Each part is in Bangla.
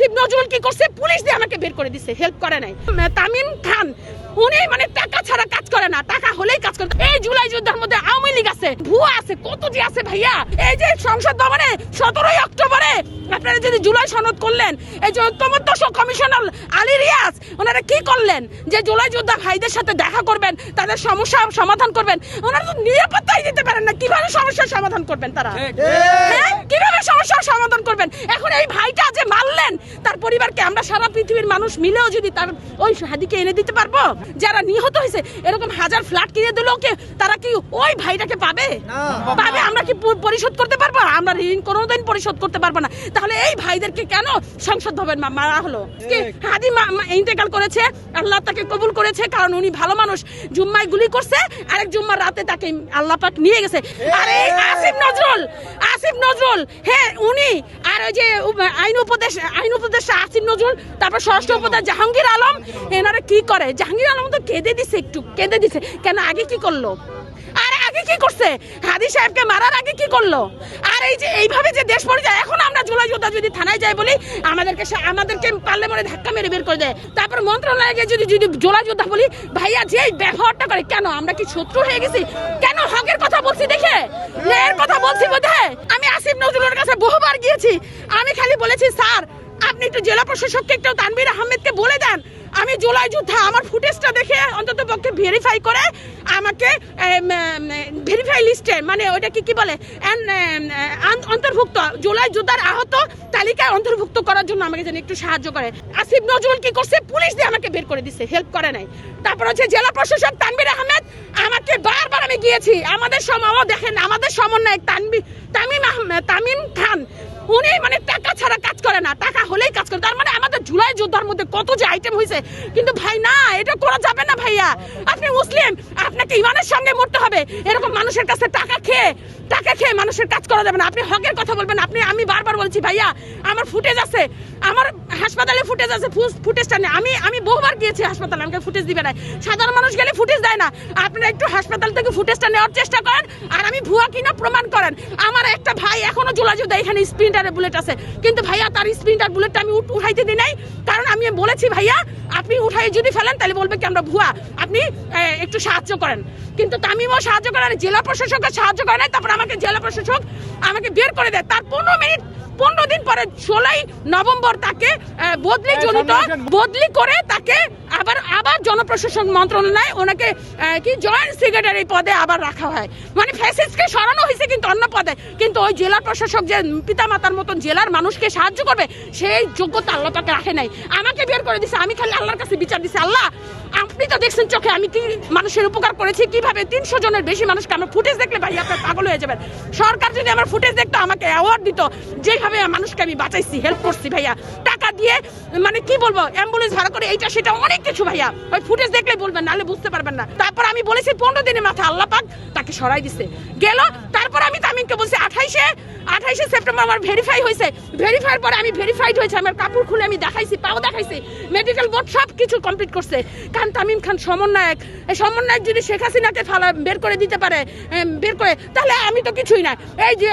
আসিফ নজরুল কি করছে, পুলিশ দিয়ে আমাকে বের করে দিছে, হেল্প করে নাই। তামিম খান উনি মানে টাকা ছাড়া কাজ করে না, টাকা হলেই কাজ করে। এই জুলাই যুদ্ধের মধ্যে আওয়ামী লীগ আছে, ভুয়া আছে, কত যে আছে ভাইয়া। এই যে সংসদ ভবনে 17 অক্টোবরে আপনারা যদি জুলাই সনদ করলেন, এই যে ঐক্যমত্য কমিশনার আলী রিয়াজ ওনারা কি করলেন, যে জুলাই যোদ্ধা ভাইদের সাথে দেখা করবেন, তাদের সমস্যা সমাধান করবেন। ওনারা তো নিরাপত্তাই দিতে পারেন না, কিভাবে সমস্যার সমাধান করবেন তারা? হ্যাঁ, কিভাবে সমস্যার সমাধান করবেন? এখন এই ভাইটা যে মারলেন, তার পরিবারকে আমরা সারা পৃথিবীর মানুষ মিলেও যদি তার ওই হাদিকে এনে দিতে পারবো? যারা নিহত হয়েছে, এরকম হাজার ফ্ল্যাট কিনে দিল কে, তারা কি ওই ভাইটাকে পাবে? পাবে? আমরা কি পরিশোধ করতে পারবো? আমরা ঋণ কোনোদিন পরিশোধ করতে পারবো না। তাহলে এই ভাইদেরকে কেন সংসদ ভবন মারা হলো? হাদি ইন্তেকাল করেছে, আল্লাহ তাকে কবুল করেছে, কারণ উনি ভালো মানুষ। জুম্মায় গুলি করছে, আরেক জুম্মার রাতে তাকে আল্লাহ পাক নিয়ে গেছে। আর এই আসিফ নজরুল, হ্যাঁ উনি, আর ওই যে আইন উপদেষ্টা আসিফ নজরুল, তারপর স্বরাষ্ট্র উপদেষ্টা জাহাঙ্গীর আলম, এনারা কি করে? জাহাঙ্গীর আলম তো কেঁদে দিছে, একটু কেঁদে দিছে। কেন? আগে কি করলো? আর আগে কি করছে? হাদি সাহেবকে মারার আগে কি করলো? আর এই যে এইভাবে যে দেশ পরিচয়, এখন আমরা জুলাই যোদ্ধা যদি থানায় যাই বলি, আমাদেরকে পারলে মনে ধাক্কা মেরে বের করে দেয়। তারপর মন্ত্রণালয়ে যদি জুলাই যোদ্ধা বলি, ভাইয়া যে ব্যবহারটা করে, কেন আমরা কি শত্রু হয়ে গেছি? কেন? হকের কথা বলছি দেখে, ন্যায়ের কথা বলছি বোধহয়। আমি আসিফ নজরুলের কাছে বহুবার গিয়েছি, আমি খালি বলেছি, স্যার আপনি একটু জেলা প্রশাসককে একটু তানভীর আহমেদকে বলে দেন, আমি জুলাই যোদ্ধা, আমার ফুটেজটা দেখে অন্তত পক্ষে ভেরিফাই করে আমাকে ভেরিফাই লিস্টে, মানে ওটা কি বলে, অন্তর্ভুক্ত, জুলাই যোদ্ধার আহত তালিকায় অন্তর্ভুক্ত করার জন্য আমাকে যেন একটু সাহায্য করে। আসিফ নজরুল কি করছে, পুলিশ দিয়ে আমাকে বের করে দিছে, হেল্প করে নাই। তারপর হচ্ছে জেলা প্রশাসক তানভীর আহমেদ, আমাকে বারবার আমি গিয়েছি, আমাদের দেখেন আমাদের সমন্বয়ক তামিম খান উনি মানে টাকা ছাড়া কাজ করে না, টাকা হলেই কাজ করে। তার মানে আমাদের জুলাই যোদ্ধার মধ্যে কত যে আইটেম হয়েছে। কিন্তু ভাই না, এটা করা যাবে না ভাইয়া। আপনি মুসলিম, আপনাকে ইমানের সঙ্গে মরতে হবে। এরকম মানুষের কাছে টাকা খেয়ে মানুষের কাজ করা যাবে না। আপনি হকের কথা বলবেন। আমি বারবার বলছি ভাইয়া, আমার ফুটেজ আছে, আমার হাসপাতালে ফুটেজ আছে, ফুটেজটা নেই। আমি বহুবার গিয়েছি হাসপাতালে, আমাকে ফুটেজ দিবে না। সাধারণ মানুষ গেলে ফুটেজ দেয় না। আপনারা একটু হাসপাতাল থেকে ফুটেজটা নেওয়ার চেষ্টা করেন, আর আমি ভুয়া কিনা প্রমাণ করেন। আমার একটা ভাই এখনো জুলাই যোদ্ধা, এখানে স্প্রিন্টারে বুলেট আছে, কিন্তু ভাইয়া তার স্প্রিন্টার বুলেটটা আমি উঠাইতে দিই নাই, কারণ আমি বলেছি ভাইয়া আপনি উঠাই যদি ফেলেন তাহলে বলবে কি আমরা ভুয়া, আপনি একটু সাহায্য করেন। কিন্তু তামিমও সাহায্য করেন, জেলা প্রশাসককে সাহায্য করে নাই। তারপর আমাকে জেলা প্রশাসক আমাকে বের করে দেয়। তার 15 দিন পরে 16 নভেম্বর তাকে বদলি করে তাকে আবার জনপ্রশাসন মন্ত্রণালয়ে ওনাকে কি জয়েন্ট সেক্রেটারি পদে আবার রাখা হয়। মানে ফ্যাসিস্টকে সরানো হয়েছে কিন্তু অন্য পদে। কিন্তু ওই জেলা প্রশাসক যে পিতামাতার মতন জেলার মানুষকে সাহায্য করবে, সেই যোগ্যতা আল্লাহ পাকে রাখে নাই। আমাকে বের করে দিছে। আমি খালি আল্লাহর কাছে বিচার দিছি, আল্লাহ আপনি তো দেখছেন চোখে আমি কি মানুষের উপকার করেছি, কিভাবে 300 জনের বেশি মানুষকে। আমার ফুটেজ দেখলে ভাই আপনার পাগল হয়ে যাবেন। সরকার যদি আমার ফুটেজ দেখতো, আমাকে অ্যাওয়ার্ড দিত, যেভাবে মানুষকে আমি বাঁচাইছি, হেল্প করছি ভাইয়া, টাকা দিয়ে, মানে কি বলবো, অ্যাম্বুলেন্স ভাড়া করে, এইটা সেটা অনেক কিছু ভাইয়া। ওই ফুটেজ দেখলে বলবেন, নাহলে বুঝতে পারবেন না। তারপর আমি বলেছি 15 দিনের মাথায় আল্লাহ পাক তাকে সরাই দিছে গেল। তারপর আমি তামিমকে বলছি 28 সেপ্টেম্বর আমার ভেরিফাই হয়েছে। ভেরিফাইয়ের পরে আমি ভেরিফাইড হয়েছে, আমার কাপড় খুলে আমি দেখাইছি, পাও দেখাইছি, মেডিকেল বোর্ড সব কিছু কমপ্লিট করছে। কারণ তামিম খান সমন্বয়ক, এই সমন্বয়ক যদি শেখ হাসিনাকে বের করে দিতে পারে, বের করে, তাহলে আমি তো কিছুই না। এই যে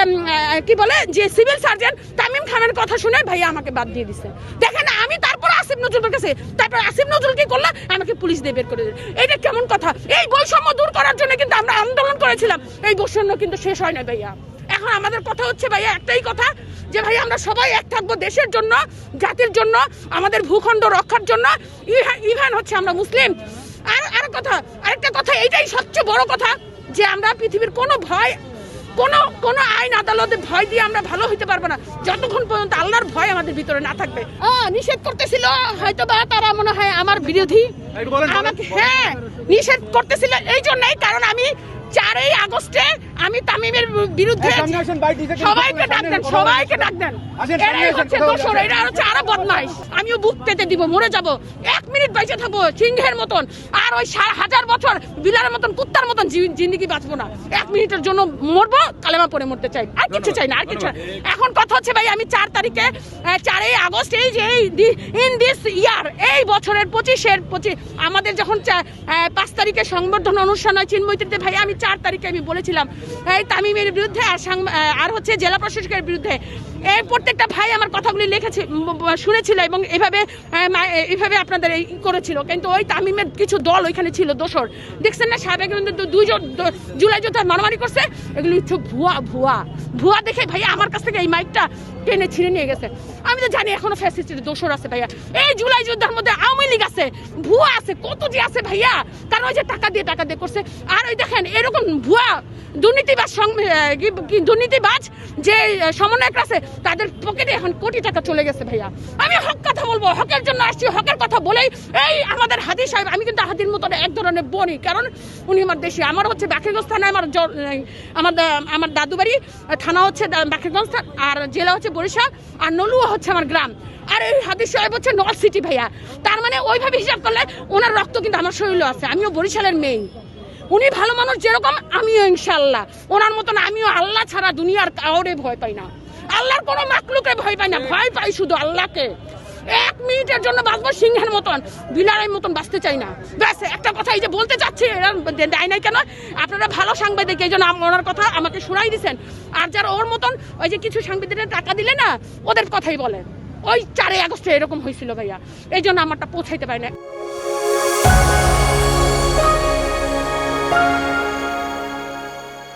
কি বলে যে সিভিল সার্জন তামিম খানের কথা শুনে ভাইয়া আমাকে বাদ দিয়ে দিছে। দেখেন আমি তারপর আসিফ নজরুলের কাছে, তারপর আসিফ নজরুল কি করলো, আমাকে পুলিশ দিয়ে বের করে দিল। এটা কেমন কথা? এই বৈষম্য দূর করার জন্য কিন্তু আমরা আন্দোলন করেছিলাম, এই বৈষম্য কিন্তু শেষ হয় না ভাইয়া। এখন আমাদের কথা হচ্ছে ভাইয়া একটাই কথা, যে ভাই আমরা সবাই এক থাকবো দেশের জন্য, জাতির জন্য, আমাদের ভূখণ্ড রক্ষার জন্য। ইভেন হচ্ছে আমরা মুসলিম। আরেকটা কথা, এইটাই সবচেয়ে বড় কথা, যে আমরা পৃথিবীর কোনো আইন আদালতে ভয় দিয়ে আমরা ভালো হইতে পারবো না, যতক্ষণ পর্যন্ত আল্লাহর ভয় আমাদের ভিতরে না থাকবে। নিষেধ করতেছিল হয়তো বা তারা মনে হয় আমার বিরোধী, আমাকে হ্যাঁ নিষেধ করতেছিল এই জন্যই, কারণ আমি 4 আগস্টে আমি তামিমের বিরুদ্ধে সবাইকে ডাক দেন, এরাই হচ্ছে দোষর, এরা হচ্ছে আরো বদমাইশ। আমিও বুক পেতে দিব, মরে যাব, 1 মিনিট বেঁচে থাকবো সিংহের মতন, আর ওই 1000 বছর বিলারের মতন, কুত্তার মতন জিন্দেগি বাঁচবো না। 1 মিনিটের জন্য মরবো, কালেমা পড়ে মরতে চাই, আর কিছু চাই না, আর কিছু। এখন কথা হচ্ছে ভাই, আমি 4 আগস্ট ইন দিস ইয়ার, এই বছরের 25 আমাদের যখন 5 তারিখে সংবর্ধনা অনুষ্ঠান হয় চিন্ময়ীতে, ভাই আমি 4 তারিখে আমি বলেছিলাম এই তামিমের বিরুদ্ধে আর হচ্ছে জেলা প্রশাসকের বিরুদ্ধে। এই প্রত্যেকটা ভাই আমার কথাগুলি লিখেছে, শুনেছিল এবং এইভাবে আপনাদের করেছিল। কিন্তু ওই তামিমের কিছু দল ওইখানে ছিল দোসর, দেখছেন না সাবেক দুইজন জুলাই যোদ্ধা মারামারি করছে, এগুলি হচ্ছে ভুয়া দেখে ভাইয়া আমার কাছ থেকে এই মাইকটা টেনে ছিঁড়ে নিয়ে গেছে। আমি তো জানি এখনো ফ্যাসিস্টের দোসর আছে ভাইয়া, এই জুলাই যোদ্ধার মধ্যে আওয়ামী লীগ আছে, ভুয়া আছে, কত যে আছে ভাইয়া, কারণ ওই যে টাকা দিয়ে করছে। আর ওই দেখেন এরকম ভুয়া দুর্নীতিবাজ যে সমন্বয়ক আছে তাদের পকেটে এখন কোটি টাকা চলে গেছে ভাইয়া। আমি হক কথা বলবো, হকের জন্য আসছি, হকের কথা বলেই এই আমাদের হাদি সাহেব, আমি কিন্তু হাদির মতন এক ধরনের বনি, কারণ উনি আমার দেশে, আমার হচ্ছে বাকেরগঞ্জ থানায় আমার দাদু বাড়ি, থানা হচ্ছে বাকেরগঞ্জ আর জেলা হচ্ছে বরিশাল আর নলুয়া হচ্ছে আমার গ্রাম। আর এই হাদিস সাহেব হচ্ছে নর্থ সিটি ভাইয়া। তার মানে ওইভাবে হিসাব করলে ওনার রক্ত কিন্তু আমার শরীরে আছে, আমিও বরিশালের মেয়ে। উনি ভালো মানুষ যেরকম, আমিও ইনশাল্লাহ ওনার মতন আমিও আল্লাহ ছাড়া দুনিয়ার কাউরে ভয় পাই না, আল্লাহর কোনো মাকলুকে ভয় পাই না, ভয় পাই শুধু আল্লাহকে। 1 মিনিটের জন্য বাঁচবো সিংহের মতন, বিলারের মতন বাঁচতে চাই না। ব্যাস একটা কথা এই যে বলতে চাচ্ছি, দেয় নাই কেন আপনারা ভালো সাংবাদিক, এই জন্য ওনার কথা আমাকে শোনাই দিচ্ছেন। আর যারা ওর মতন ওই যে কিছু সাংবাদিকের টাকা দিলে না, ওদের কথাই বলেন। ওই 4 আগস্টে এরকম হয়েছিল ভাইয়া, এই জন্য আমারটা পৌঁছাইতে পারি না।